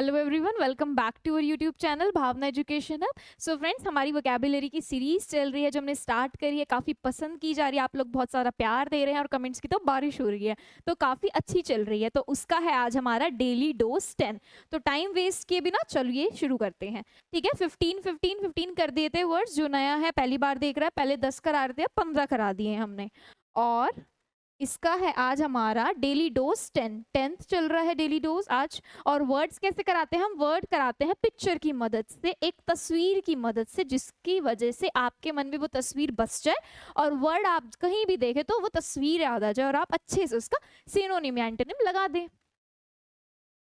Hello everyone, welcome back to our YouTube channel Bhavna education hub. So friends, हमारी vocabulary की series चल रही है जो हमने स्टार्ट करी है, काफ़ी पसंद की जा रही है, आप लोग बहुत सारा प्यार दे रहे हैं और कमेंट्स की तो बारिश हो रही है, तो काफ़ी अच्छी चल रही है। तो उसका है आज हमारा डेली डोज 10। तो टाइम वेस्ट किए बिना चलिए शुरू करते हैं। ठीक है, 15 कर दिए थे वर्ड्स। जो नया है पहली बार देख रहा है, पहले 10 करा रहे थे, 15 करा दिए हैं हमने। और इसका है आज हमारा डेली डोज 10th चल रहा है डेली डोज आज। और वर्ड्स कैसे कराते हैं हम? वर्ड कराते हैं पिक्चर की मदद से, एक तस्वीर की मदद से, जिसकी वजह से आपके मन में वो तस्वीर बस जाए और वर्ड आप कहीं भी देखें तो वो तस्वीर याद आ जाए और आप अच्छे से उसका सिनोनिम या एंटोनिम लगा दें।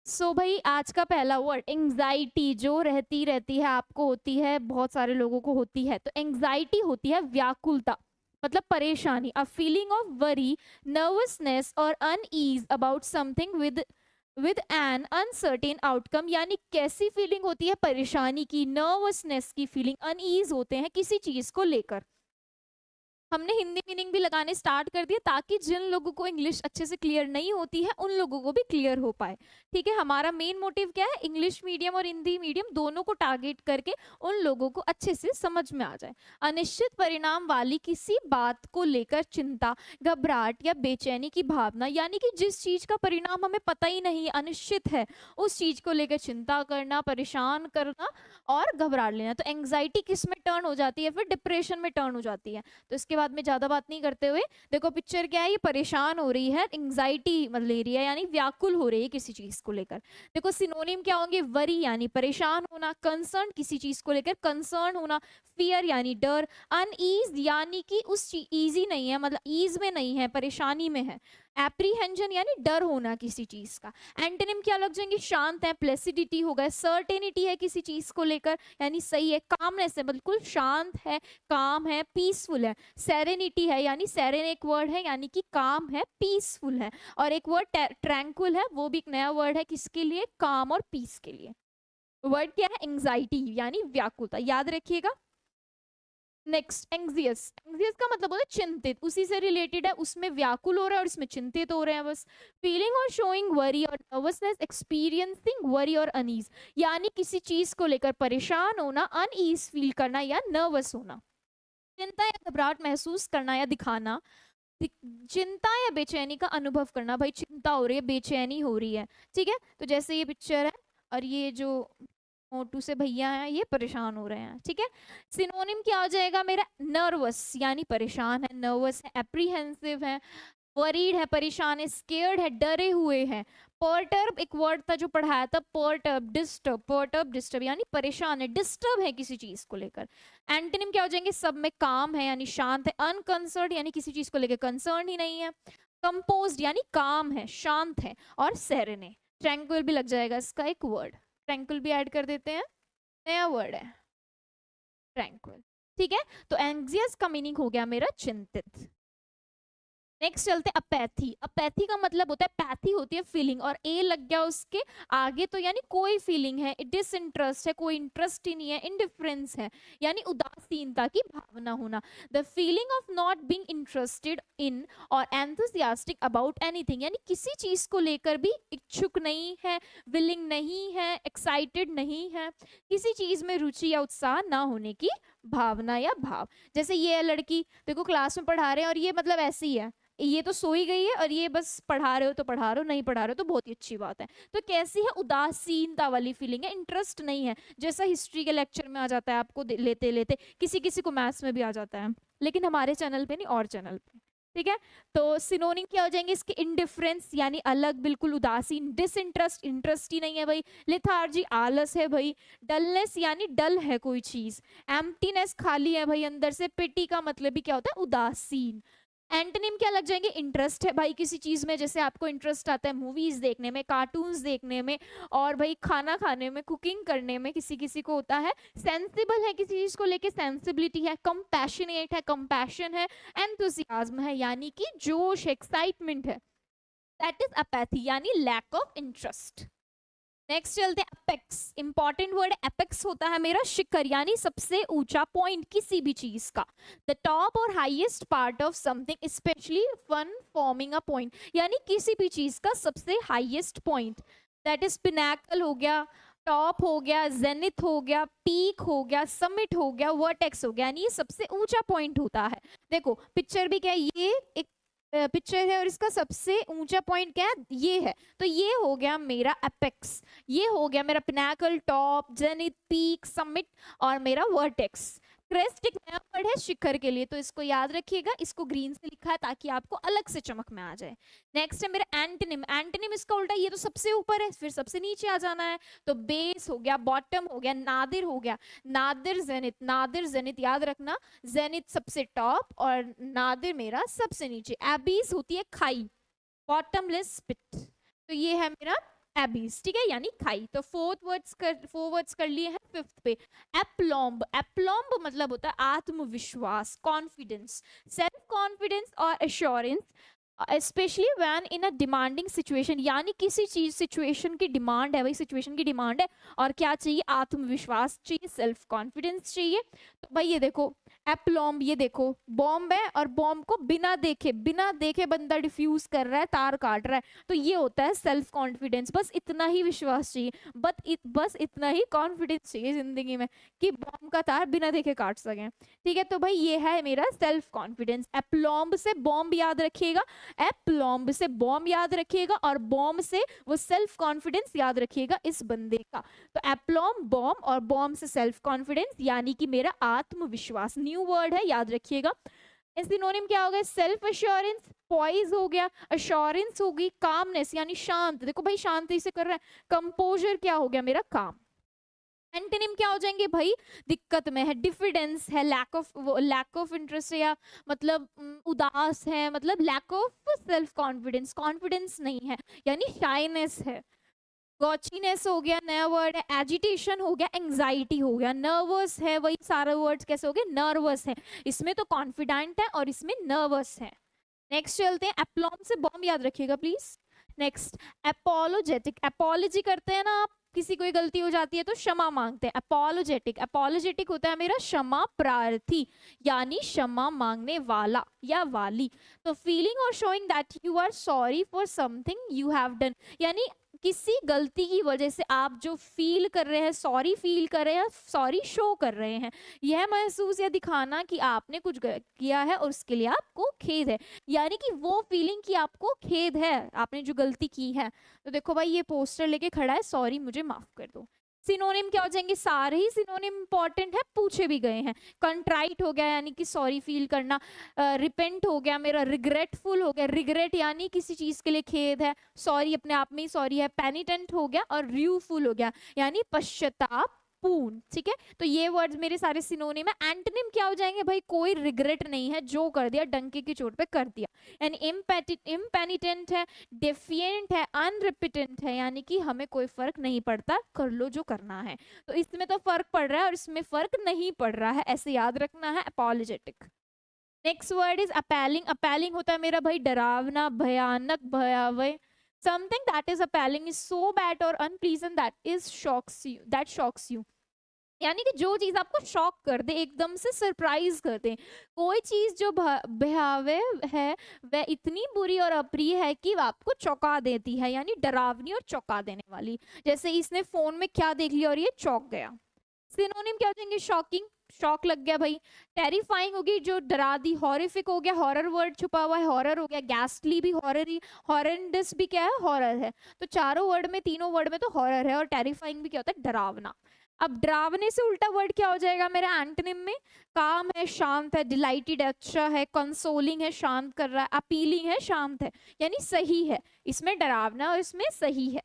सो भाई, आज का पहला वर्ड एंग्जाइटी, जो रहती है, आपको होती है, बहुत सारे लोगों को होती है। तो एंग्जाइटी होती है व्याकुलता, मतलब परेशानी, a feeling of worry, nervousness और unease about something with an uncertain outcome. यानी कैसी फीलिंग होती है? परेशानी की, नर्वसनेस की फीलिंग, अनईज होते हैं किसी चीज को लेकर। हमने हिंदी मीनिंग भी लगाने स्टार्ट कर दिया ताकि जिन लोगों को इंग्लिश अच्छे से क्लियर नहीं होती है उन लोगों को भी क्लियर हो पाए। ठीक है, हमारा मेन मोटिव क्या है? इंग्लिश मीडियम और हिंदी मीडियम दोनों को टारगेट करके उन लोगों को अच्छे से समझ में आ जाए। अनिश्चित परिणाम वाली किसी बात को लेकर चिंता, घबराहट या बेचैनी की भावना, यानी कि जिस चीज का परिणाम हमें पता ही नहीं, अनिश्चित है, उस चीज को लेकर चिंता करना, परेशान करना और घबरा लेना। तो एंग्जाइटी किस में टर्न हो जाती है? फिर डिप्रेशन में टर्न हो जाती है। तो इसके बाद में ज्यादा बात नहीं करते हुए देखो पिक्चर क्या है, ये परेशान हो रही है, एंग्जाइटी ले रही है, यानी व्याकुल हो रही है किसी चीज को लेकर। देखो सिनोनिम क्या होंगे? वरी यानी परेशान होना, कंसर्न किसी चीज को लेकर कंसर्न होना, फियर यानी डर, अनईज यानी कि उस ईजी नहीं है, मतलब ईज में नहीं है, परेशानी में है, एप्रीहेंशन यानी डर होना किसी चीज का। एंटोनिम क्या लग जाएंगे? शांत है, प्लेसिडिटी हो गया, सर्टेनिटी है किसी चीज को लेकर, यानी सही है, कामनेस है, बिल्कुल शांत है, काम है, पीसफुल है, सेरेनिटी है, यानी सेरेन एक वर्ड है, यानी कि काम है, पीसफुल है। और एक वर्ड ट्रैंक्विल है, वो भी एक नया वर्ड है, किसके लिए? काम और पीस के लिए। वर्ड क्या है? एंग्जाइटी यानी व्याकुलता, याद रखिएगा। नेक्स्ट एंग्जियस, एंग्जियस का मतलब होता है चिंतित, उसी से रिलेटेड है, उसमें व्याकुल हो रहा है और इसमें चिंतित हो रहे हैं बस। फीलिंग और शोइंग वरी और नर्वसनेस, एक्सपीरियंसिंग वरी और अनईज, यानी किसी चीज को लेकर परेशान होना, अनईज फील करना या नर्वस होना, चिंता या घबराहट महसूस करना या दिखाना, चिंता या बेचैनी का अनुभव करना। भाई चिंता हो रही है, बेचैनी हो रही है, ठीक है। तो जैसे ये पिक्चर है और ये जो मोटू से भैया हैं ये परेशान हो रहे हैं, ठीक है। सिनोनिम क्या हो जाएगा मेरा? नर्वस यानी परेशान है, नर्वस है, एप्रीहेंसिव है, वरीड है, परेशान है, स्केयर्ड है, डरे हुए हैं। पर्टर्ब एक वर्ड था जो पढ़ाया था, पर्टर्ब, डिस्टर्ब, पर्टर्ब डिस्टर्ब, यानी परेशान है, डिस्टर्ब है किसी चीज को लेकर। एंटोनिम क्या हो जाएंगे? सब में काम है यानी शांत है, अनकंसर्न यानी किसी चीज को लेकर कंसर्न ही नहीं है, कंपोज्ड यानी काम है, शांत है, और सेरेने, ट्रैंक्विल भी लग जाएगा इसका एक वर्ड, ट्रैंक्विल भी ऐड कर देते हैं, नया वर्ड है ट्रैंक्विल, ठीक है। तो एंग्जियस का मीनिंग हो गया मेरा चिंतित। नेक्स्ट चलते अपैथी। अपैथी का मतलब होता है, पैथी होती है फीलिंग, और ए लग गया उसके आगे तो यानी कोई फीलिंग है, डिसइंटरेस्ट है, कोई इंटरेस्ट ही नहीं है, इनडिफरेंस है, यानी उदासीनता की भावना होना। The feeling of not being interested in और एंथुसियास्टिक अबाउट एनीथिंग, यानी किसी चीज को लेकर भी इच्छुक नहीं है, विलिंग नहीं है, एक्साइटेड नहीं है, किसी चीज में रुचि या उत्साह ना होने की भावना या भाव। जैसे ये लड़की देखो क्लास में पढ़ा रहे हैं और ये मतलब ऐसी है, ये तो सोई गई है और ये बस पढ़ा रहे हो तो पढ़ा रहे हो, नहीं पढ़ा रहे हो तो बहुत ही अच्छी बात है। तो कैसी है? उदासीनता वाली फीलिंग है, इंटरेस्ट नहीं है, जैसा हिस्ट्री के लेक्चर में आ जाता है आपको लेते लेते, किसी किसी को मैथ्स में भी आ जाता है, लेकिन हमारे चैनल पे नहीं और चैनल पे, ठीक है। तो सिनोनिम क्या हो जाएंगे इसके? इनडिफरेंस यानी अलग, बिल्कुल उदासीन, डिसइंटरेस्ट इंटरेस्ट ही नहीं है भाई, लेथार्जी आलस है भाई, डलनेस यानी डल है कोई चीज, एम्प्टीनेस खाली है भाई अंदर से, पिटी का मतलब भी क्या होता है? उदासीन। एंटोनिम क्या लग जाएंगे? इंटरेस्ट है भाई किसी चीज में, जैसे आपको इंटरेस्ट आता है मूवीज देखने में, कार्टून्स देखने में, और भाई खाना खाने में, कुकिंग करने में, किसी किसी को होता है। सेंसिबल है किसी चीज को लेके, सेंसिबिलिटी है, कंपैशनेट है, कंपैशन है, एंथुसियाज्म है यानी कि जोश, एक्साइटमेंट है। दैट इज अपैथी यानी लैक ऑफ इंटरेस्ट। नेक्स्ट चलते हैं अपेक्स। इंपॉर्टेंट वर्ड एपेक्स होता है मेरा शिखर, यानी सबसे ऊंचा पॉइंट किसी भी चीज का, द टॉप और highest part of something, specially one forming a point, यानी किसी भी चीज का सबसे highest point, that is Pinnacle हो गया, टॉप हो गया, जेनिथ हो गया, पीक हो गया, समिट हो गया, वर्टेक्स हो गया, यानी ये सबसे ऊंचा पॉइंट होता है। देखो पिक्चर भी क्या है, ये एक पिक्चर है और इसका सबसे ऊंचा पॉइंट क्या है, ये है। तो ये हो गया मेरा एपेक्स, ये हो गया मेरा Pinnacle, top, zenith, peak, summit और मेरा वर्टेक्स। क्रेस्ट एक नया वर्ड है शिखर के लिए, तो इसको याद रखिएगा, इसको ग्रीन से लिखा है ताकि आपको अलग से चमक में आ जाए। नेक्स्ट है मेरा एंटोनिम, एंटोनिम इसका उल्टा, ये तो सबसे ऊपर है, फिर सबसे नीचे आ जाना है, तो बेस हो गया, बॉटम हो गया, नादिर हो गया, नादिर जेनिथ, नादिर जेनिथ याद रखना, जेनिथ सबसे टॉप और नादिर मेरा सबसे नीचे। एबीस होती है खाई, बॉटमलेस पिट, तो ये है मेरा एबीस, ठीक है, यानी खाई। तो फोर वर्ड्स कर लिए हैं। फिफ्थ पे एप्लॉम्ब, एप्लॉम्ब मतलब होता है आत्मविश्वास, कॉन्फिडेंस, सेल्फ कॉन्फिडेंस और assurance, specially when in a demanding situation, यानी किसी चीज सिचुएशन की डिमांड है, वही सिचुएशन की डिमांड है और क्या चाहिए, आत्मविश्वास चाहिए, सेल्फ कॉन्फिडेंस चाहिए। तो भाई ये देखो एप्लॉम्ब, ये देखो बॉम्ब है और बॉम्ब को बिना देखे बंदा डिफ्यूज कर रहा है, तार काट रहा है, तो ये होता है सेल्फ कॉन्फिडेंस। बस इतना ही विश्वास चाहिए, बस इतना ही कॉन्फिडेंस चाहिए जिंदगी में कि बॉम्ब का तार बिना देखे काट सकें, ठीक है। तो भाई ये है मेरा सेल्फ कॉन्फिडेंस। एप्लॉम्ब से बॉम्ब याद रखिएगा, एप्लॉम्ब से बॉम्ब याद रखिएगा और बॉम्ब से वो सेल्फ कॉन्फिडेंस याद रखिएगा इस बंदे का। तो एप्लॉम्ब बॉम्ब और बॉम्ब से सेल्फ कॉन्फिडेंस यानी कि मेरा आत्मविश्वास, न्यू वर्ड है याद रखिएगा। सिनोनिम क्या हो गया, सेल्फ एश्योरेंस, पॉइज हो गया, एश्योरेंस होगी, कामनेस यानी शांत, देखो भाई शांति से कर रहा है, कंपोजर क्या हो गया मेरा काम। एंटोनिम क्या हो जाएंगे भाई, दिक्कत में है, डिफिडेंस है, लैक ऑफ इंटरेस्ट है, या मतलब उदास है, मतलब lack of self confidence, confidence नहीं है यानी शाइनेस है। गॉचीनेस हो गया, नया वर्ड है, एजिटेशन हो गया, एंजाइटी हो गया, नर्वस है, वही सारे वर्ड्स कैसे हो गए, नर्वस है, इसमें तो कॉन्फिडेंट है और इसमें नर्वस है। नेक्स्ट चलते हैं, एप्लॉम से बॉम्ब याद रखिएगा प्लीज। नेक्स्ट एपोलोजेटिक, एपोलॉजी करते हैं ना आप, किसी कोई गलती हो जाती है तो क्षमा मांगते हैं, एपोलोजेटिक, एपोलोजेटिक होता है मेरा क्षमा प्रार्थी यानी क्षमा मांगने वाला या वाली। तो फीलिंग और showing that you are sorry for something you have done, यानी किसी गलती की वजह से आप जो फील कर रहे हैं, सॉरी फील कर रहे हैं, सॉरी शो कर रहे हैं, यह महसूस या दिखाना कि आपने कुछ किया है और उसके लिए आपको खेद है, यानी कि वो फीलिंग की आपको खेद है आपने जो गलती की है। तो देखो भाई ये पोस्टर लेके खड़ा है, सॉरी मुझे माफ कर दो। सिनोनिम क्या हो जाएंगे, सारे ही सिनोनिम इंपॉर्टेंट है, पूछे भी गए हैं। कंट्राइट हो गया यानी कि सॉरी फील करना, रिपेंट हो गया मेरा, रिग्रेटफुल हो गया, रिग्रेट यानी किसी चीज के लिए खेद है, सॉरी अपने आप में ही सॉरी है, पेनिटेंट हो गया और र्यूफुल हो गया यानी पश्चाताप पूर्ण, ठीक है। तो ये वर्ड्स मेरे सारे सिनोनिम है। एंटोनिम क्या हो जाएंगे भाई, कोई रिग्रेट नहीं है, जो कर दिया डंके की चोट पे कर दिया, यानी इम्पेनिटेंट है, डेफिएंट है, अनरिपिटेंट है, यानी कि हमें कोई फर्क नहीं पड़ता, कर लो जो करना है। तो इसमें तो फर्क पड़ रहा है और इसमें फर्क नहीं पड़ रहा है, ऐसे याद रखना है, अपॉलोजेटिक। नेक्स्ट वर्ड इज अपैलिंग, अपैलिंग होता है मेरा भाई डरावना, भयानक, भयावह, something that is appalling is so bad or unpleasant that shocks you, यानी कि जो चीज आपको शॉक कर दे, एकदम से सरप्राइज कर दे, कोई चीज जो भयावह है वह इतनी बुरी और अप्रिय है कि आपको चौंका देती है, यानी डरावनी और चौंका देने वाली, जैसे इसने फोन में क्या देख लिया और ये चौंक गया। सिनोनिम क्या हो जाएंगे, शॉकिंग, शॉक लग गया भाई, टेरिफाइंग होगी जो डरा दी, हॉरिफिक हो गया, हॉरर वर्ड छुपा हुआ है, हॉरर हो गया, गैस्टली भी हॉरर ही, हॉरेंडस भी क्या है, हॉरर है। तो चारों वर्ड में, तीनों वर्ड में तो हॉरर है और टेरिफाइंग भी क्या होता है, डरावना। अब डरावने से उल्टा वर्ड क्या हो जाएगा मेरा एंटोनिम में, काम है, शांत है, डिलाइटेड अच्छा है, कंसोलिंग है, शांत कर रहा है, अपीलिंग है, शांत है, यानी सही है, इसमें डरावना और इसमें सही है।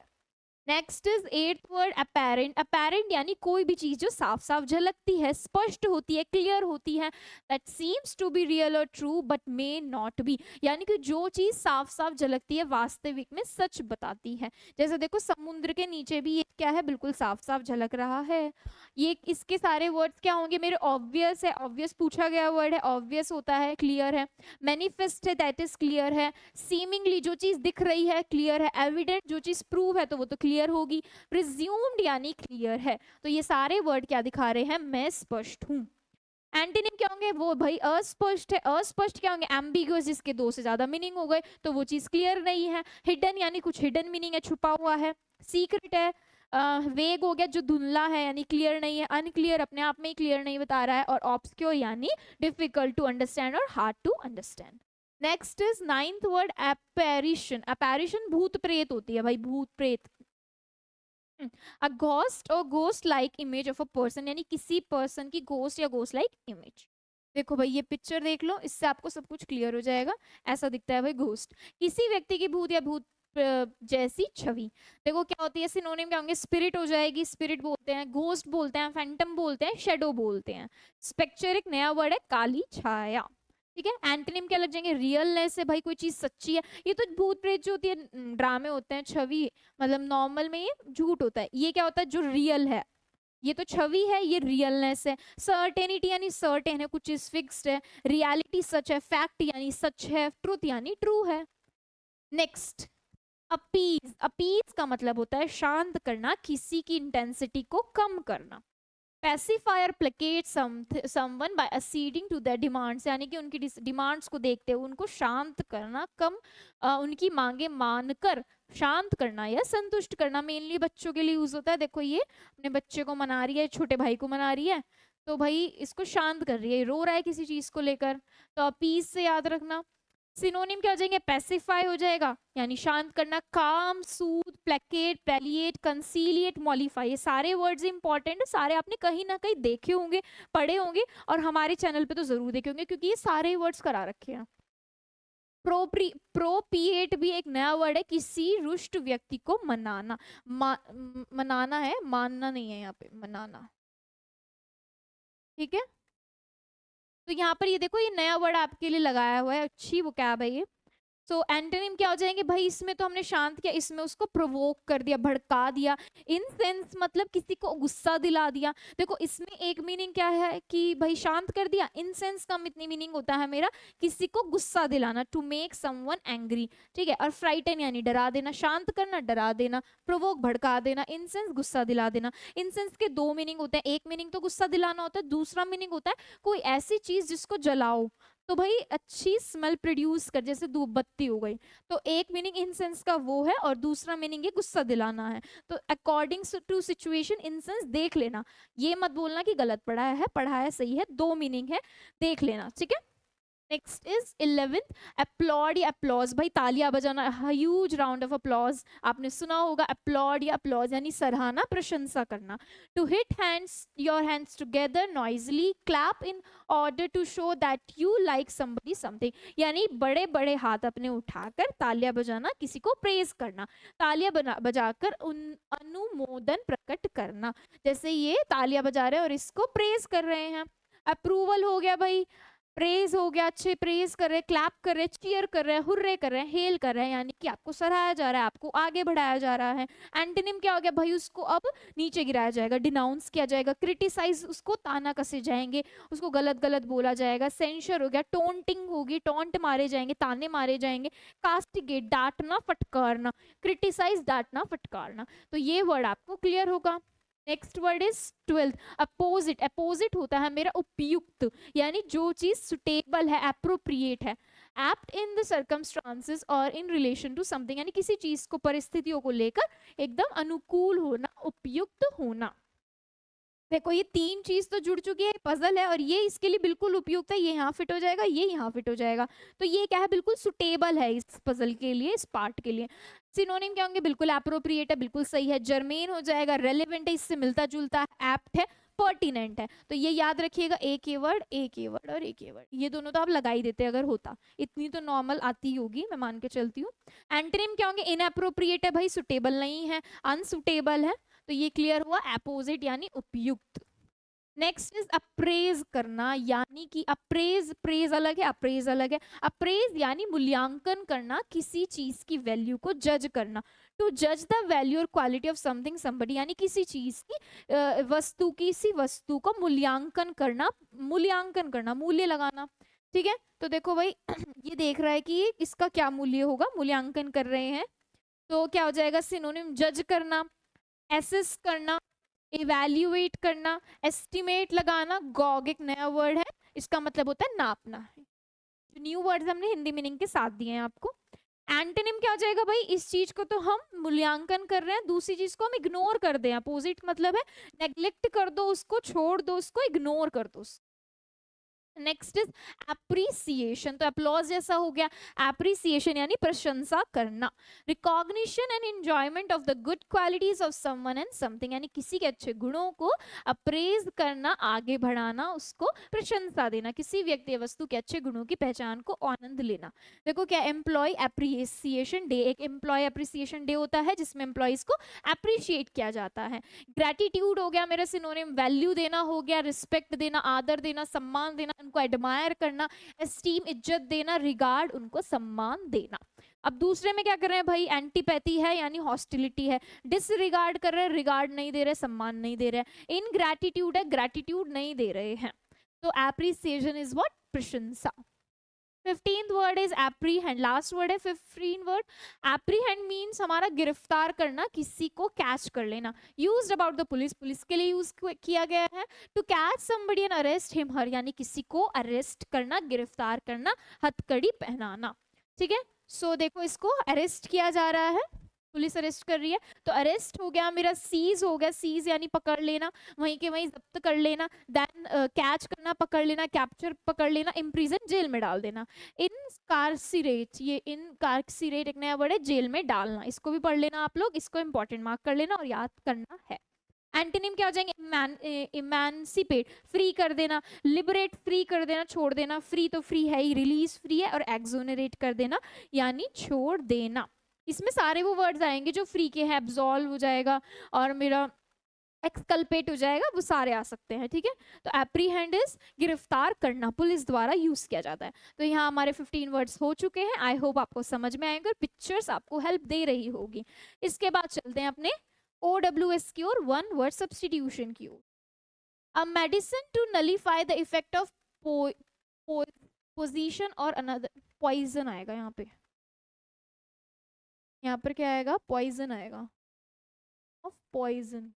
Next is eighth word apparent, apparent यानी कोई भी चीज जो साफ साफ झलकती है, स्पष्ट होती है, क्लियर होती है, that seems to be real और true but may not be, यानी कि जो चीज साफ साफ झलकती है वास्तविक में सच बताती है। जैसे देखो समुद्र के नीचे भी ये क्या है, बिल्कुल साफ साफ झलक रहा है। ये इसके सारे वर्ड्स क्या होंगे मेरे, ऑब्वियस है, ऑब्वियस पूछा गया वर्ड है, ऑब्वियस होता है, क्लियर है, मैनिफेस्ट है, दैट इज क्लियर है, सीमिंगली जो चीज दिख रही है क्लियर है, एविडेंट जो चीज प्रूव है तो वो तो क्लियर होगी, प्रिज्यूम्ड यानी क्लियर है। तो ये सारे वर्ड क्या दिखा रहे हैं, मैं स्पष्ट हूं। एंटोनिम क्या होंगे, वो भाई अस्पष्ट है, अस्पष्ट क्या होंगे, एम्बिगुअस जिसके दो से ज्यादा मीनिंग हो गए तो वो चीज क्लियर नहीं है, हिडन यानी कुछ हिडन मीनिंग है, छुपा हुआ है, सीक्रेट है, वेग हो गया जो धुंधला है यानी क्लियर नहीं है, अनक्लियर अपने आप में ही क्लियर नहीं बता रहा है, और ऑब्सक्योर यानी डिफिकल्ट टू अंडरस्टैंड और hard to understand. Next is ninth word apparition. Apparition भूत प्रेत होती है भाई, भूत प्रेत। अ घोस्ट और ghost like image of a person, यानी किसी पर्सन की घोस्ट या घोस्ट लाइक इमेज। देखो भाई ये पिक्चर देख लो, इससे आपको सब कुछ क्लियर हो जाएगा। ऐसा दिखता है भाई घोस्ट, किसी व्यक्ति की भूत या भूत जैसी छवि। देखो क्या होती है, सिनोनिम क्या होंगे, स्पिरिट हो जाएगी, स्पिरिट बोलते हैं, घोस्ट बोलते हैं, फैंटम बोलते हैं, शेडो बोलते हैं। स्पेक्चर एक नया वर्ड है, काली छाया। ठीक है, एंटोनिम क्या लग जाएंगे, रियलनेस है भाई, कोई चीज सच्ची है। ये तो भूत प्रेत जो होती है ड्रामे होते हैं, छवि मतलब नॉर्मल में ये झूठ होता है, ये क्या होता है जो रियल है, ये तो छवि है, ये रियलनेस है। सर्टेनिटी यानी सर्टेन है, कुछ चीज फिक्स्ड है। रियलिटी सच है, फैक्ट यानी सच है, ट्रूथ यानी ट्रू है। Next appease. अपीज का मतलब होता है शांत करना, किसी की इंटेंसिटी को कम करना। Pacify placate someone by acceding to their demands, यानी कि उनकी डिमांड्स को देखते हुए उनको शांत करना, कम उनकी मांगे मानकर शांत करना या संतुष्ट करना। मेनली बच्चों के लिए यूज होता है। देखो ये अपने बच्चे को मना रही है, छोटे भाई को मना रही है, तो भाई इसको शांत कर रही है, रो रहा है किसी चीज को लेकर, तो अपीज से याद रखना। सिनोनिम क्या हो जाएंगे, पैसिफाई हो जाएगा यानी शांत करना, काम, सूद, प्लेकेट, पैलिएट, कंसीलिएट, मॉलिफाई। ये सारे वर्ड्स इंपॉर्टेंट है, सारे आपने कहीं ना कहीं देखे होंगे, पढ़े होंगे, और हमारे चैनल पे तो जरूर देखे होंगे क्योंकि ये सारे वर्ड्स करा रखे हैं। प्रोपिएट भी एक नया वर्ड है, किसी रुष्ट व्यक्ति को मनाना। मनाना है, मानना नहीं है, यहाँ पे मनाना। ठीक है, तो यहाँ पर ये देखो ये नया वर्ड आपके लिए लगाया हुआ है, अच्छी वोकैब है ये। सो एंटोनिम क्या हो जाएंगे भाई, इसमें तो हमने शांत किया, इसमें उसको प्रोवोक कर दिया, भड़का दिया। इंसेंस मतलब किसी को गुस्सा दिला दिया। देखो इसमें एक मीनिंग क्या है कि भाई शांत कर दिया, इंसेंस का इतनी मीनिंग होता है मेरा किसी को गुस्सा दिलाना, टू मेक समवन एंग्री। ठीक है, और फ्राइटन यानी डरा देना, शांत करना डरा देना, प्रोवोक भड़का देना, इंसेंस गुस्सा दिला देना। इंसेंस के दो मीनिंग होते हैं, एक मीनिंग तो गुस्सा दिलाना होता है, दूसरा मीनिंग होता है कोई ऐसी चीज जिसको जलाओ, तो भाई अच्छी स्मेल प्रोड्यूस कर, जैसे धूप बत्ती हो गई। तो एक मीनिंग इंसेंस का वो है और दूसरा मीनिंग ये गुस्सा दिलाना है। तो अकॉर्डिंग टू सिचुएशन इंसेंस देख लेना, ये मत बोलना कि गलत पढ़ा है सही है, दो मीनिंग है, देख लेना। ठीक है, नेक्स्ट इज 11th अपलॉड या अपलॉज। भाई तालियां बजाना, ह्यूज राउंड ऑफ अपलॉज, आपने सुना होगा। अपलॉड या अपलॉज यानी सराहना, प्रशंसा करना। To hit hands, your hands together noisily, clap in order to show that you like somebody something, यानी बड़े बड़े हाथ अपने उठाकर तालियां बजाना, किसी को प्रेज करना, तालियां बजाकर उन अनुमोदन प्रकट करना। जैसे ये तालियां बजा रहे हैं और इसको प्रेज कर रहे हैं। अप्रूवल हो गया भाई, प्रेज हो गया, अच्छे प्रेज कर रहे हैं, क्लैप कर रहे हैं, चीयर कर रहे हैं, हुर्रे कर रहे हैं, हेल कर रहे हैं, यानी कि आपको सराहा जा रहा है, आपको आगे बढ़ाया जा रहा है। एंटोनिम क्या हो गया भाई, उसको अब नीचे गिराया जाएगा, डिनाउंस किया जाएगा, क्रिटिसाइज, उसको ताना कसे जाएंगे, उसको गलत गलत बोला जाएगा। सेंशर हो गया, टोंटिंग होगी, टोंट मारे जाएंगे, ताने मारे जाएंगे। कास्टिगेट, डांटना फटकारना, क्रिटिसाइज डांटना फटकारना। तो ये वर्ड आपको क्लियर होगा। Next word is 12th opposite. Opposite होता है मेरा उपयुक्त, यानी जो चीज सुटेबल है, एप्रोप्रिएट है। एप्ट इन द सर्कमस्टांसेस और इन रिलेशन टू समथिंग, यानी किसी चीज को, परिस्थितियों को लेकर एकदम अनुकूल होना, उपयुक्त होना। देखो ये तीन चीज तो जुड़ चुकी है, पजल है, और ये इसके लिए बिल्कुल उपयुक्त है, ये यहाँ फिट हो जाएगा, ये यहाँ फिट हो जाएगा। तो ये क्या है, बिल्कुल सुटेबल है इस पजल के लिए, इस पार्ट के लिए। सिनोनिम क्या होंगे, बिल्कुल एप्रोप्रिएट है, बिल्कुल सही है, जर्मेन हो जाएगा, रेलेवेंट है, इससे मिलता जुलता है, एप्ट है, पर्टिनेंट है। तो ये याद रखिएगा, एक ये वर्ड, एक ये वर्ड और एक ये वर्ड, ये दोनों तो आप लगा ही देते अगर होता, इतनी तो नॉर्मल आती होगी, मैं मान के चलती हूँ। एंटोनिम क्या होंगे, इनएप्रोप्रिएट है भाई, सुटेबल नहीं है, अनसुटेबल है, तो ये क्लियर हुआ, अपोजिट यानी उपयुक्त। नेक्स्ट इज अप्रेज करना, यानी कि अप्रेज, प्रेज अलग है, अप्रेज अलग है। अप्रेज यानी मूल्यांकन करना, किसी चीज की वैल्यू को जज करना। टू जज द वैल्यू और क्वालिटी ऑफ समथिंग समबडी, यानी किसी चीज की वस्तु, किसी वस्तु को मूल्यांकन करना, मूल्य लगाना। ठीक है, तो देखो भाई ये देख रहा है कि ये इसका क्या मूल्य होगा, मूल्यांकन कर रहे हैं, तो क्या हो जाएगा, सिनोनिम जज करना, एसेस करना, इवैल्यूएट करना, एस्टिमेट लगाना। गॉग एक नया वर्ड है, इसका मतलब होता है नापना। न्यू वर्ड्स हमने हिंदी मीनिंग के साथ दिए हैं आपको। एंटोनिम क्या हो जाएगा भाई, इस चीज को तो हम मूल्यांकन कर रहे हैं, दूसरी चीज को हम इग्नोर कर दें। अपोजिट मतलब है नेग्लेक्ट कर दो उसको, छोड़ दो उसको, इग्नोर कर दो उसको। नेक्स्ट इज एप्रिसिएशन, तो अप्लॉज जैसा हो गया। एप्रिसिएशन यानी प्रशंसा करना। Recognition and enjoyment of the good qualities of someone and something, यानी किसी के अच्छे गुणों को अप्रेज करना, आगे बढ़ाना, उसको प्रशंसा देना, किसी व्यक्ति या वस्तु के अच्छे गुणों की पहचान को आनंद लेना। देखो क्या, एम्प्लॉय अप्रिसिएशन डे, एक एम्प्लॉय अप्रिसिएशन डे होता है जिसमें एम्प्लॉयज को अप्रिशिएट किया जाता है। ग्रेटिट्यूड हो गया मेरा सिनोनिम, वैल्यू देना हो गया, रिस्पेक्ट देना, आदर देना, सम्मान देना, उनको एडमायर करना, एस्टीम इज्जत देना, रिगार्ड उनको सम्मान देना। अब दूसरे में क्या कर रहे हैं भाई, एंटीपैथी है यानी हॉस्टिलिटी है, डिसरिगार्ड कर रहे हैं, रिगार्ड नहीं दे रहे, सम्मान नहीं दे रहे। इनग्रैटिट्यूड है, ग्रैटिट्यूड नहीं दे रहे हैं। तो एप्रिसिएशन इज व्हाट, प्रशंसा। 15th word is apprehend, last word है 15 वर्ड। एप्रीहेंड मीन्स हमारा गिरफ्तार करना, किसी को कैच कर लेना। Used about the police, police के लिए यूज किया गया है। To catch somebody and arrest him her, यानी किसी को अरेस्ट करना, गिरफ्तार करना, हथकड़ी पहनाना। ठीक है, सो देखो इसको अरेस्ट किया जा रहा है, पुलिस अरेस्ट कर रही है, तो अरेस्ट हो गया मेरा, सीज हो गया, सीज यानी पकड़ लेना, वहीं के वहीं जब्त कर लेना, देन कैच करना, पकड़ लेना, कैप्चर पकड़ लेना, इम्प्रिजन जेल में डाल देना। इनकार्सिरेट, ये इनकार्सिरेट एक नया वर्ड है, जेल में डालना, इसको भी पढ़ लेना आप लोग, इसको इंपॉर्टेंट मार्क कर लेना और याद करना है। एंटोनिम क्या हो जाएंगे, इमानसिपेट, फ्री कर देना, लिबरेट, फ्री कर देना, छोड़ देना, फ्री तो फ्री है ही, रिलीज फ्री है, और एक्सोनरेट कर देना यानी छोड़ देना। इसमें सारे वो वर्ड्स आएंगे जो फ्री के हैं, एब्सॉल्व हो जाएगा और मेरा एक्सकल्पेट हो जाएगा, वो सारे आ सकते हैं। ठीक है, तो एप्रीहेंड इज गिरफ्तार करना, पुलिस द्वारा यूज किया जाता है। तो यहाँ हमारे 15 वर्ड्स हो चुके हैं, आई होप आपको समझ में आएंगे, पिक्चर्स आपको हेल्प दे रही होगी। इसके बाद चलते हैं अपने OWS की ओर, वन वर्ड सब्स्टिट्यूशन की ओर। A medicine to nullify the effect of poison और अनदर, पॉइजन आएगा यहाँ पे, यहाँ पर क्या आएगा, पॉइजन आएगा, ऑफ पॉइजन।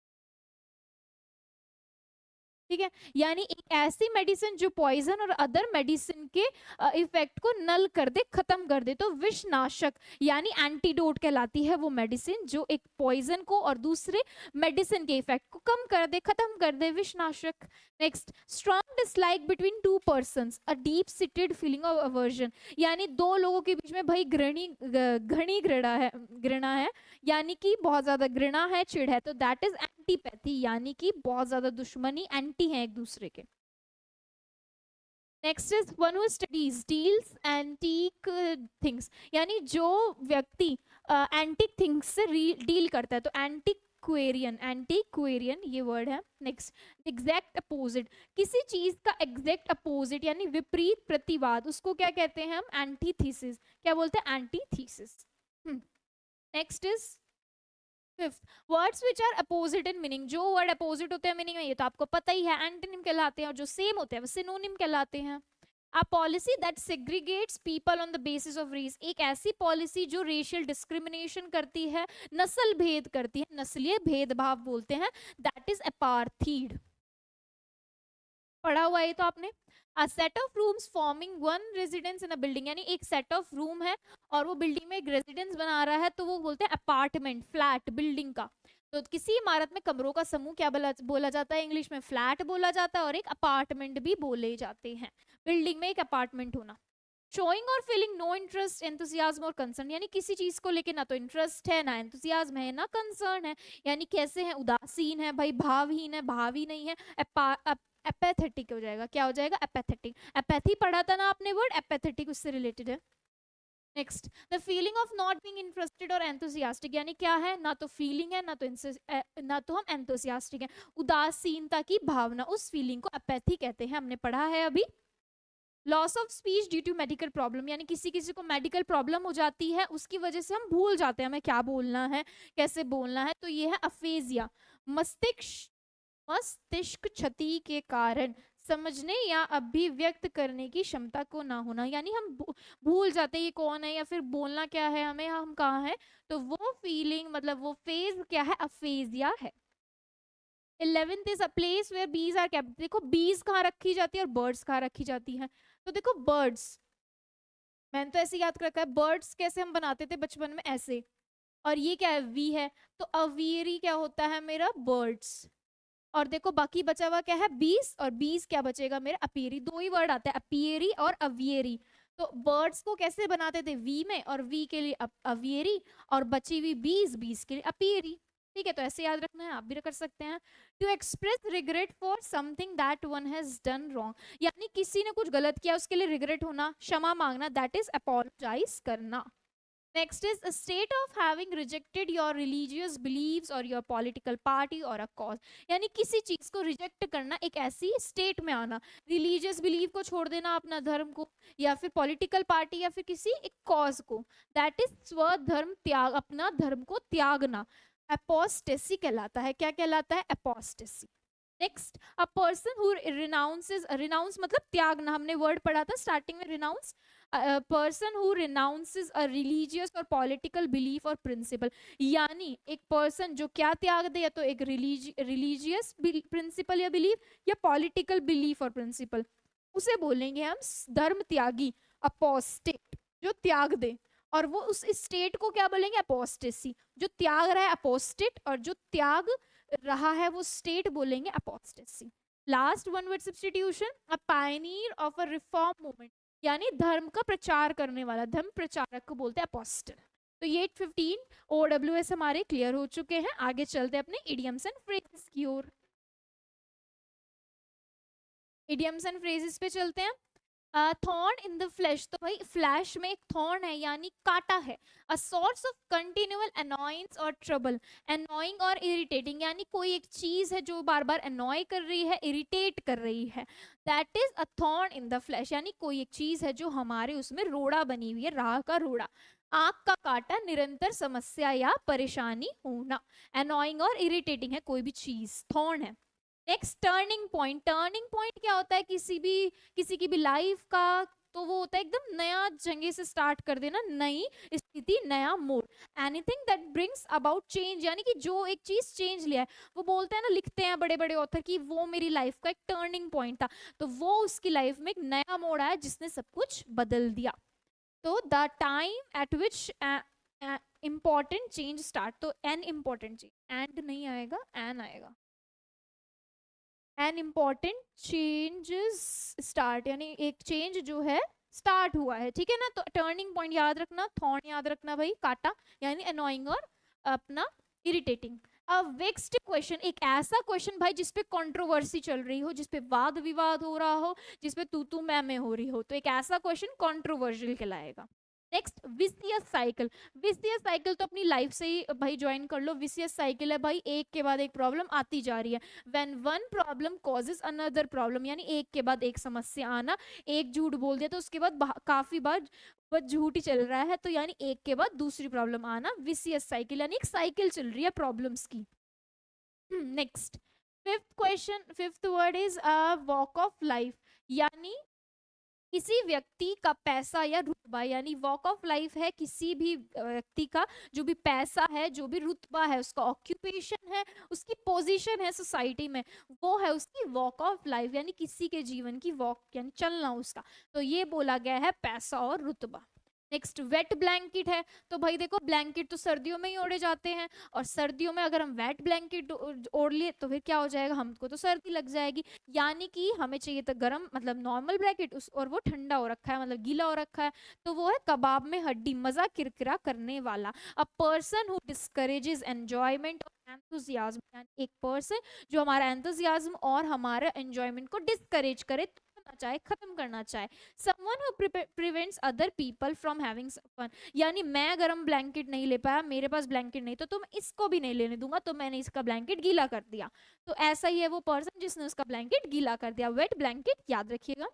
ठीक है, यानी एक ऐसी मेडिसिन जो पॉइजन और अदर मेडिसिन के इफेक्ट को नल कर दे, खत्म कर दे, तो विषनाशक यानी एंटीडोट कहलाती है वो मेडिसिन जो एक पॉइजन को और दूसरे मेडिसिन के इफेक्ट को कम कर दे, खत्म कर दे, विषनाशक। Next, strong dislike between two persons, a deep seated feeling of aversion, यानी दो लोगों के बीच में भाई घनी घृणा है, यानी कि बहुत ज्यादा घृणा है, चिढ़ है, तो दैट इज एंटीपैथी, यानी कि बहुत ज्यादा दुश्मनी, एंटी है एक दूसरे के। Next is one who studies deals antique things, यानी जो व्यक्ति एंटीक थिंग्स से डील करता है, तो एंटीक्वेरियन, एंटीक्वेरियन ये वर्ड है। नेक्स्ट, एग्जैक्ट अपोजिट, किसी चीज का एग्जैक्ट अपोजिट यानी विपरीत प्रतिवाद, उसको क्या कहते हैं हम, एंटीथीसिस, क्या बोलते हैं, antithesis. Next is fifth, words which are opposite in meaning, जो वर्ड अपोजिट होते हैं मीनिंग में, ये तो आपको पता ही है, एंटोनिम कहलाते हैं, और जो सेम होते हैं वो सिनोनिम कहलाते हैं। A policy that segregates people on the basis of race, एक ऐसी पॉलिसी जो रेशियल डिस्क्रिमिनेशन करती है, नस्ल भेद करती है, नस्लीय भेदभाव बोलते हैं, दैट इज अपार्थीड। पढ़ा हुआ है तो आपने। A set of rooms forming one residence in a building, यानी एक सेट ऑफ रूम है और वो बिल्डिंग में एक रेजिडेंस बना रहा है, तो वो बोलते हैं अपार्टमेंट, फ्लैट, बिल्डिंग का। तो किसी इमारत में कमरों का समूह क्या बोला जाता है, इंग्लिश में फ्लैट बोला जाता है, और एक अपार्टमेंट भी बोले जाते हैं, बिल्डिंग में एक अपार्टमेंट होना। शोइंग और फीलिंग नो इंटरेस्ट, एंथुसियाज्म और कंसर्न, यानी किसी चीज को लेके ना तो इंटरेस्ट है, ना एंथुसियाज्म है, ना कंसर्न है, यानी कैसे है, उदासीन है भाई, भावहीन है, भावी नहीं है, एपैथेटिक हो जाएगा, क्या हो जाएगा, एपैथेटिक। एपैथी पढ़ा था ना आपने वर्ड, एपैथेटिक उससे रिलेटेड है। Next, the feeling of not being interested और एंथुसियास्टिक, यानी क्या है, ना तो फीलिंग है, ना तो हम एंथुसियास्टिक हैं, उदासीनता की भावना, उस फीलिंग को एपैथी कहते हैं, हमने पढ़ा है अभी। Loss of speech due to medical problem, यानी किसी किसी को मेडिकल प्रॉब्लम हो जाती है, उसकी वजह से हम भूल जाते हैं हमें क्या बोलना है, कैसे बोलना है, तो ये है अफेजिया। मस्तिष्क क्षति के कारण समझने या अभिव्यक्त करने की क्षमता को ना होना, यानी हम भूल जाते हैं ये कौन है या फिर बोलना क्या है हमें, हम कहाँ हैं, तो वो फीलिंग मतलब वो फेज क्या है, अफेजिया है। 11th is a place where bees are kept, देखो बीज कहाँ रखी जाती है और बर्ड्स कहाँ रखी जाती हैं, तो देखो बर्ड्स मैंने तो ऐसे याद कर रखा है, बर्ड्स कैसे हम बनाते थे बचपन में, ऐसे, और ये क्या है, वी है, तो अवियरी क्या होता है मेरा, बर्ड्स। और देखो बाकी बचा हुआ क्या है, बीस, और बीस क्या बचेगा मेरा, अपियरी। दो ही वर्ड आते हैं, अपियरी और अवियरी। तो बर्ड्स को कैसे बनाते थे, वी में, और वी के लिए अवियरी, और बची हुई बीस, बीस के लिए अपियरी। ठीक है, तो ऐसे याद रखना है, आप भी कर सकते हैं। To express regret for something that one has done wrong, यानी किसी ने कुछ गलत किया उसके लिए रिग्रेट होना, क्षमा मांगना, दैट इज अपोलोजाइज करना। Next is a state of having rejected your religious beliefs or your political party or a cause. यानी किसी चीज को रिजेक्ट करना, एक ऐसी स्टेट में आना, रिलीजियस बिलीफ को छोड़ देना, अपना धर्म को, या फिर पॉलिटिकल पार्टी, या फिर किसी एक कॉज को, दैट इज स्वधर्म त्याग, अपना धर्म को त्यागना, अपोस्टेसी कहलाता है। क्या कहलाता है, apostasy. Next, a person who renounces, renounce मतलब त्यागना, हमने वर्ड पढ़ा था स्टार्टिंग में, renounce, person who renounces a religious और पॉलिटिकल बिलीफ और प्रिंसिपल, यानी एक पर्सन जो क्या त्याग दे, या तो एक रिलीजियस प्रिंसिपल या बिलीफ, या पॉलिटिकल बिलीफ और प्रिंसिपल, उसे बोलेंगे हम धर्म त्यागी, अपोस्टेट, जो त्याग दे। और वो उस स्टेट को क्या बोलेंगे, अपोस्टेसी। जो त्याग रहा है अपोस्टेट, और जो त्याग रहा है वो स्टेट बोलेंगे apostasy. Last one word substitution, a pioneer of a reform movement, यानी धर्म का प्रचार करने वाला, धर्म प्रचारक को बोलते हैं अपोस्टल। तो ये 15 OWS हमारे क्लियर हो चुके हैं। आगे चलते हैं अपने इडियम्स एंड फ्रेजेस की ओर। इडियम्स एंड फ्रेजेस पे चलते हैं। थॉर्न इन द फ्लैश, तो भाई फ्लैश में एक थॉर्न है यानी कांटा है। A source of continual annoyance और ट्रबल, अनॉइंग और इरिटेटिंग, यानी कोई एक चीज है जो बार बार अनॉय कर रही है, इरिटेट कर रही है, that is a thorn in the flash, यानी कोई एक चीज है जो हमारे उसमें रोड़ा बनी हुई है, राह का रोड़ा। आंख का कांटा, निरंतर समस्या या परेशानी होना, अनॉइंग और इरिटेटिंग है कोई भी चीज, थॉर्न है। Next, turning point. Turning point क्या होता है, किसी की भी लाइफ का, तो वो होता है एकदम नया जगह से स्टार्ट कर देना, नई स्थिति, नया मोड़। Anything that brings about change, यानी कि जो एक चीज चेंज लिया है, वो बोलते हैं ना, लिखते हैं बड़े बड़े ऑथर की वो मेरी लाइफ का एक टर्निंग पॉइंट था, तो वो उसकी लाइफ में एक नया मोड़ आया जिसने सब कुछ बदल दिया। तो the time eight which important change start, तो एन इम्पॉर्टेंट चेंज, एंड नहीं आएगा, एन आएगा, एन इम्पॉर्टेंट चेंजेस स्टार्ट, यानी एक चेंज जो है स्टार्ट हुआ है। ठीक है ना, तो टर्निंग पॉइंट याद रखना, थॉर्न याद रखना भाई, काटा यानी अनोइंग और अपना इरिटेटिंग। अ वेक्स्ड क्वेश्चन, एक ऐसा क्वेश्चन भाई जिसपे कंट्रोवर्सी चल रही हो, जिसपे वाद विवाद हो रहा हो, जिसपे तू मैं हो रही हो, तो एक ऐसा क्वेश्चन कंट्रोवर्शियल कहलाएगा। Next, vicious cycle. Vicious cycle तो अपनी लाइफ से ही भाई ज्वाइन कर लो। विसियस साइकिल है भाई, एक के बाद एक प्रॉब्लम आती जा रही है। When one problem causes another problem, यानी एक के बाद एक समस्या आना, एक झूठ बोल दिया तो उसके बाद काफी बार वो झूठ ही चल रहा है, तो यानी एक के बाद दूसरी प्रॉब्लम आना, विसियस साइकिल, यानी एक साइकिल चल रही है प्रॉब्लम्स की। Next, fifth question, fifth word is a walk of life, यानी किसी व्यक्ति का पैसा या रुतबा, यानी वॉक ऑफ लाइफ है किसी भी व्यक्ति का जो भी पैसा है, जो भी रुतबा है, उसका ऑक्यूपेशन है, उसकी पोजीशन है सोसाइटी में, वो है उसकी वॉक ऑफ लाइफ, यानी किसी के जीवन की वॉक, यानी चलना उसका, तो ये बोला गया है पैसा और रुतबा। नेक्स्ट, वेट ब्लैंकेट है, तो भाई देखो ब्लैंकेट तो सर्दियों में ही ओढ़े जाते हैं, और सर्दियों में अगर हम वेट ब्लैंकेट ओढ़ लिए तो फिर क्या हो जाएगा, हमको तो सर्दी लग जाएगी, यानी कि हमें चाहिए तो गर्म मतलब नॉर्मल ब्लैंकेट, उस और वो ठंडा हो रखा है, मतलब गीला हो रखा है, तो वो है कबाब में हड्डी, मजा किरकिरा करने वाला। अ पर्सन हु डिस्करेजेस एंजॉयमेंट और एंथुजियाज्म, यानी एक पर्सन जो हमारा एंथुजियाज्म और हमारा एंजॉयमेंट को डिस्करेज करे, चाहे खत्म करना चाहे। Someone who prevents other people from having fun, यानी मैं गर्म ब्लैंकेट नहीं ले पाया, मेरे पास ब्लैंकेट नहीं, तो तुम इसको भी नहीं लेने दूंगा, तो मैंने इसका ब्लैंकेट गीला कर दिया, तो ऐसा ही है वो पर्सन जिसने उसका ब्लैंकेट गीला कर दिया, वेट ब्लैंकेट, याद रखिएगा।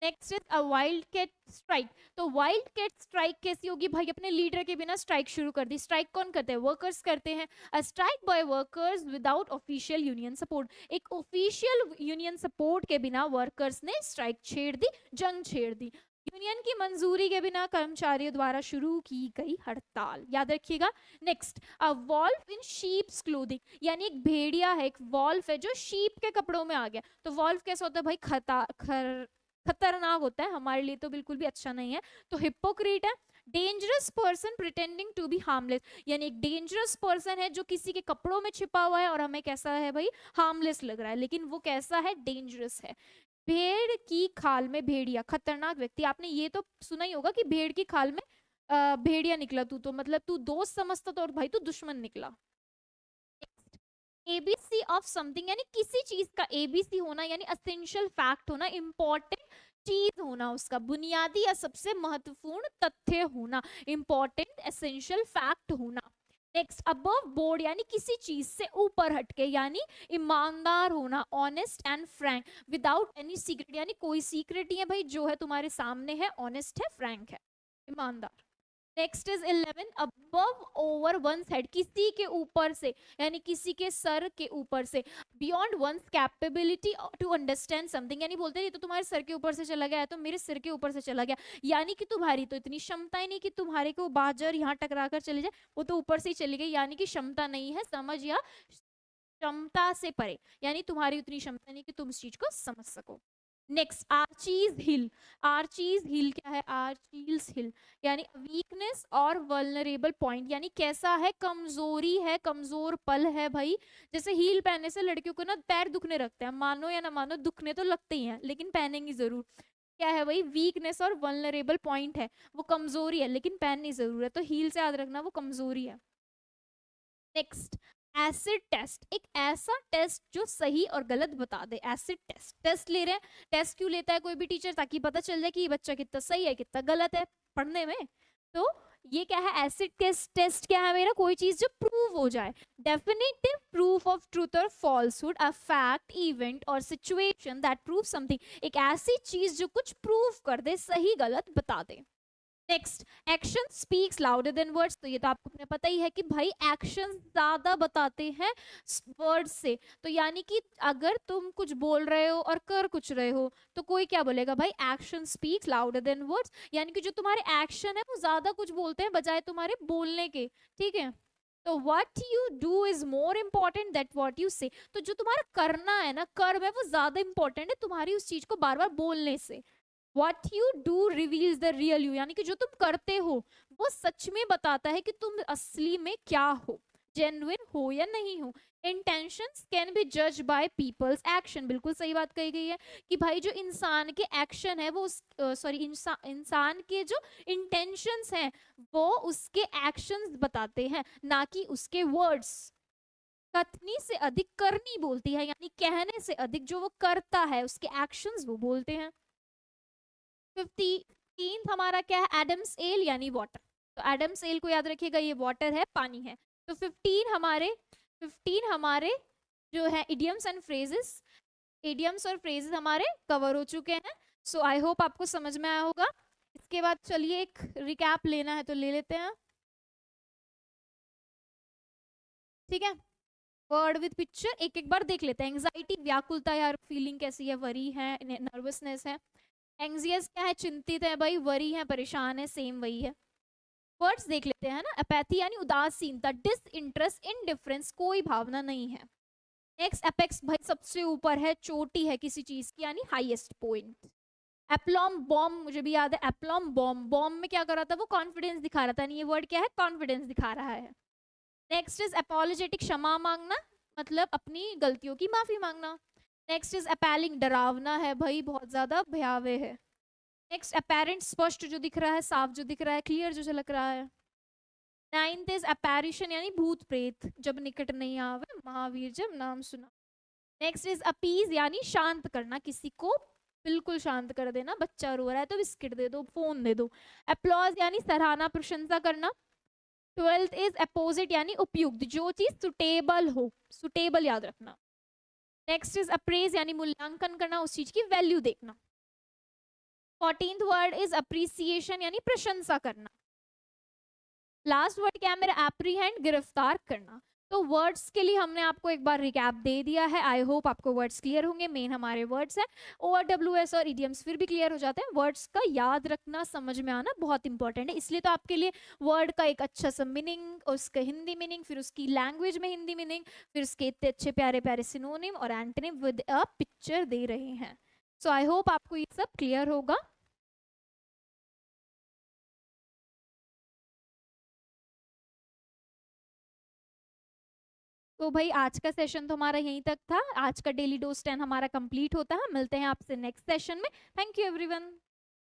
Next is a wildcat strike, तो वाइल्ड कैट स्ट्राइक कैसी होगी भाई, अपने लीडर के बिना स्ट्राइक शुरू कर दी। स्ट्राइक कौन करते हैं, वर्कर्स करते हैं। A strike by workers without official union support, एक ऑफिशियल यूनियन सपोर्ट के बिना वर्कर्स ने स्ट्राइक छेड़ दी, जंग छेड़ दी, यूनियन की मंजूरी के बिना कर्मचारियों द्वारा शुरू की गई हड़ताल, याद रखिएगा। नेक्स्ट, अ वॉल्फ इन शीप्स क्लोथिंग, यानी एक भेड़िया है, एक वॉल्फ है जो शीप के कपड़ों में आ गया, तो वॉल्फ कैसा होता है भाई, खतरनाक होता है, हमारे लिए तो बिल्कुल भी अच्छा नहीं है। तो हिपोक्रीट है। Dangerous person pretending to be harmless, यानी एक डेंजरस पर्सन है जो किसी के कपड़ों में छिपा हुआ है और हमें कैसा है भाई, हार्मलेस लग रहा है, लेकिन वो कैसा है, डेंजरस है। भेड़ की खाल में भेड़िया, खतरनाक व्यक्ति। आपने ये तो सुना ही होगा कि भेड़ की खाल में भेड़िया निकला तू, तो मतलब तू दोस्त समझता था और भाई तू दुश्मन निकला। एबीसी ऑफ समथिंग, यानी किसी चीज का एबीसी होना, यानी असेंशियल फैक्ट होना, इंपॉर्टेंट चीज होना, उसका बुनियादी या सबसे महत्वपूर्ण तथ्य होना, इंपॉर्टेंट एसेंशियल फैक्ट होना। नेक्स्ट, अबव बोर्ड, यानी किसी चीज से ऊपर हटके, यानी ईमानदार होना, honest and Frank, without any secret, यानी कोई सीक्रेट नहीं है भाई, जो है तुम्हारे सामने है, ऑनेस्ट है, फ्रैंक है, ईमानदार। Next is 11, above over once head, किसी के ऊपर से, यानी किसी के सर के ऊपर से, beyond one's capability to understand something, यानी बोलते हैं ये तो तुम्हारे सर के ऊपर से चला गया है तो मेरे सिर के ऊपर से चला गया, यानी कि तुम्हारी तो इतनी क्षमता ही नहीं कि तुम्हारे को बाजर यहाँ टकरा कर चले जाए, वो तो ऊपर से ही चली गई, यानी कि क्षमता नहीं है समझ या क्षमता से परे, यानी तुम्हारी उतनी क्षमता नहीं कि तुम इस चीज को समझ सको। नेक्स्ट, आर्चीज हिल, आर्चीज हिल क्या है, आर्चीज हिल यानी वीकनेस और वल्नरेबल पॉइंट, यानी कैसा है, कमजोरी है, कमजोर पल है भाई। जैसे हील पहनने से लड़कियों को ना पैर दुखने लगते हैं, मानो या ना मानो दुखने तो लगते ही हैं, लेकिन पहनेंगी जरूर। क्या है भाई, वीकनेस और वल्नरेबल पॉइंट है, वो कमजोरी है लेकिन पहननी जरूर है, तो हील से याद रखना वो कमजोरी है। नेक्स्ट, एसिड टेस्ट, एक ऐसा टेस्ट जो सही और गलत बता दे, एसिड टेस्ट। टेस्ट ले रहे हैं, टेस्ट क्यों लेता है कोई भी टीचर, ताकि पता चल जाए कि ये बच्चा कितना सही है कितना गलत है पढ़ने में। तो ये क्या है, एसिड टेस्ट क्या है मेरा, कोई चीज जो प्रूव हो जाए, डेफिनेटिव प्रूफ ऑफ ट्रूथ और फॉल्सहुड, अ फैक्ट, इवेंट और सिचुएशन दैट प्रूव समथिंग, एक ऐसी चीज जो कुछ प्रूव कर दे, सही गलत बता दे। Next, action speaks louder than words, तो ये तो आपको अपने पता ही है कि भाई एक्शन ज्यादा बताते हैं वर्ड्स से, तो यानी कि अगर तुम कुछ बोल रहे हो और कर कुछ रहे हो तो कोई क्या बोलेगा भाई, action speaks louder than words, यानी कि जो तुम्हारे एक्शन है वो ज्यादा कुछ बोलते हैं बजाय तुम्हारे बोलने के, ठीक है। तो what you do is more important than what you say, तो जो तुम्हारा करना है ना, कर्म है, वो ज्यादा इंपॉर्टेंट है तुम्हारी उस चीज को बार बार बोलने से। What you do reveals the real you, यानी कि जो तुम करते हो वो सच में बताता है कि तुम असली में क्या हो, जेन्युइन हो या नहीं हो। इंटेंशंस कैन बी जज बाय पीपल्स एक्शन, बिल्कुल सही बात कही गई है कि भाई जो इंसान के एक्शन है वो इंसान के जो इंटेंशंस हैं वो उसके एक्शंस बताते हैं, ना कि उसके वर्ड्स। कथनी से अधिक करनी बोलती है, यानी कहने से अधिक जो वो करता है उसके एक्शंस वो बोलते हैं। 15 हमारा क्या है, एडम्स एल यानी वाटर, तो एडम्स एल को याद रखिएगा, ये वाटर है, पानी है। तो 15 हमारे जो है इडियम्स एंड फ्रेजेस, इडियम्स और फ्रेजेस हमारे कवर हो चुके हैं। सो आई होप आपको समझ में आया होगा। इसके बाद चलिए एक रिकैप लेना है तो ले लेते हैं, ठीक है। वर्ड विद पिक्चर एक एक बार देख लेते हैं। एंजाइटी व्याकुलता, यार फीलिंग कैसी है, वरी है, नर्वसनेस है। एंग्जियस क्या है, चिंतित है भाई, वरी है, परेशान है, सेम वही है। वर्ड्स देख लेते हैं ना, अपैथी यानी उदासीनता, डिसइंटरेस्ट, इनडिफरेंस, कोई भावना नहीं है। नेक्स्ट, एपेक्स भाई सबसे ऊपर है, चोटी है किसी चीज की, यानी हाईएस्ट पॉइंट। एप्लॉम बॉम्ब, मुझे भी याद है, एप्लॉम बॉम्ब, बॉम्ब में क्या कर रहा था वो, कॉन्फिडेंस दिखा रहा था, नहीं ये वर्ड क्या है, कॉन्फिडेंस दिखा रहा है। नेक्स्ट इज अपॉलोजेटिक, क्षमा मांगना, मतलब अपनी गलतियों की माफी मांगना। नेक्स्ट इज अपैलिंग, डरावना है भाई, बहुत ज्यादा भयावह है। नेक्स्ट, अपेरेंट, स्पष्ट जो दिख रहा है, साफ जो दिख रहा है, क्लियर जो झलक रहा है। 9th इज अपैरिशन, यानी भूत प्रेत, जब निकट नहीं आवे, महावीर जब नाम सुना। नेक्स्ट इज अपीज, यानी शांत करना, किसी को बिल्कुल शांत कर देना, बच्चा रो रहा है तो बिस्किट दे दो, फोन दे दो। अप्लॉज यानी सराहना, प्रशंसा करना। 12th इज अपोजिट, यानी उपयुक्त, जो चीज सुटेबल हो, सुटेबल याद रखना। नेक्स्ट इज अप्रेज, यानी मूल्यांकन करना, उस चीज की वैल्यू देखना। 14th वर्ड इज अप्रिसिएशन, यानी प्रशंसा करना। लास्ट वर्ड क्या है मेरा, एप्रीहेंड, गिरफ्तार करना। तो वर्ड्स के लिए हमने आपको एक बार रिकैप दे दिया है, आई होप आपको वर्ड्स क्लियर होंगे। मेन हमारे वर्ड्स हैं, ORWS और इडियम्स फिर भी क्लियर हो जाते हैं। वर्ड्स का याद रखना, समझ में आना बहुत इंपॉर्टेंट है, इसलिए तो आपके लिए वर्ड का एक अच्छा सा मीनिंग, उसका हिंदी मीनिंग, फिर उसकी लैंग्वेज में हिंदी मीनिंग, फिर उसके इतने अच्छे प्यारे प्यारे सिनोनिम और एंटोनिम विद अ पिक्चर दे रहे हैं। सो आई होप आपको ये सब क्लियर होगा। तो भाई आज का सेशन तो हमारा यहीं तक था। आज का डेली डोज 10 हमारा कंप्लीट होता है। मिलते हैं आपसे नेक्स्ट सेशन में। Thank you everyone.